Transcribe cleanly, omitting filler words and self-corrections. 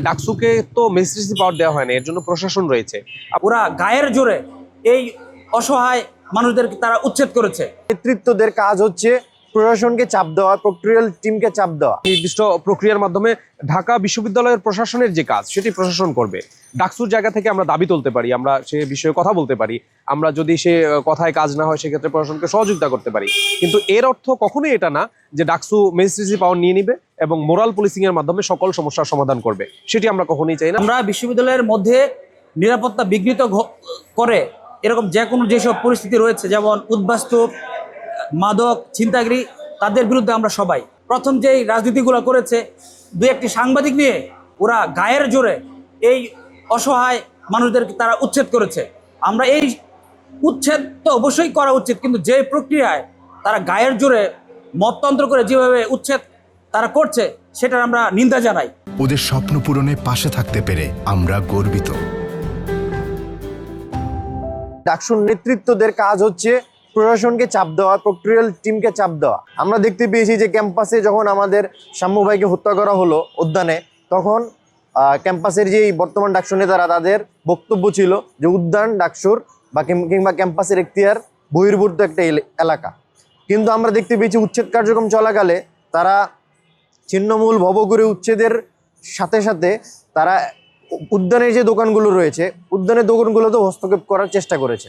ডাকসুকে তো ম্যাজিস্ট্রেসি পাওয়ার দেওয়া হয় না, এর জন্য প্রশাসন রয়েছে। ওরা গায়ের জোরে এই অসহায় মানুষদেরকে তারা উচ্ছেদ করেছে। নেতৃত্বদের কাজ হচ্ছে প্রশাসনকে চাপ দেওয়া, প্রক্রিয়াল টিমকে চাপ দেওয়া। নির্দিষ্ট প্রক্রিয়ার মাধ্যমে ঢাকা বিশ্ববিদ্যালয়ের প্রশাসনের যে কাজ সেটি প্রশাসন করবে। ডাকসুর জায়গা থেকে আমরা দাবি তুলতে পারি, আমরা সে বিষয়ে কথা বলতে পারি, আমরা যদি সে কথায় কাজ না হয় সেক্ষেত্রে প্রশাসনকে সহযোগিতা করতে পারি। কিন্তু এর অর্থ কখনোই এটা না যে ডাকসু ম্যাজিস্ট্রেসি পাওয়ার নিয়ে নিবে এবং মোরাল পুলিশিং এর মাধ্যমে সকল সমস্যার সমাধান করবে, সেটি আমরা কখনোই চাই না। আমরা বিশ্ববিদ্যালয়ের মধ্যে নিরাপত্তা বিঘ্নিত করে এরকম যে কোনো যেসব পরিস্থিতি রয়েছে, যেমন উদ্বাস্তু, মাদক, ছিনতাইকারী, তাদের বিরুদ্ধে আমরা সবাই। প্রথম যেই রাজনীতিগুলো করেছে দু একটি সাংবাদিক নিয়ে, ওরা গায়ের জোরে এই অসহায় মানুষদেরকে তারা উচ্ছেদ করেছে। আমরা এই উচ্ছেদ তো অবশ্যই করা উচিত, কিন্তু যে প্রক্রিয়ায় তারা গায়ের জোরে মততন্ত্র করে যেভাবে উচ্ছেদ তারা করছে সেটার আমরা নিন্দা জানাই। ওদের স্বপ্ন পূরণে পাশে থাকতে পেরে আমরা গর্বিত। ডাকসুর নেতৃত্বদের কাজ হচ্ছে প্রশাসনকে চাপ দেওয়া, প্রক্রিয়াল টিমকে চাপ দেওয়া। আমরা দেখতে পেয়েছি যে ক্যাম্পাসে যখন আমাদের শাম্মু ভাইকে হত্যা করা হলো উদ্যানে, তখন ক্যাম্পাসের যে বর্তমান ডাকসু নেতারা তাদের বক্তব্য ছিল যে উদ্যান ডাকসুর বা কিংবা ক্যাম্পাসের এখতিয়ার বহির্ভূত একটা এলাকা। কিন্তু আমরা দেখতে পেয়েছি উচ্ছেদ কার্যক্রম চলাকালে তারা ছিন্নমূল ভব করে উচ্ছেদের সাথে সাথে তারা উদ্যানের যে দোকানগুলো রয়েছে, উদ্যানের দোকানগুলোতেও হস্তক্ষেপ করার চেষ্টা করেছে।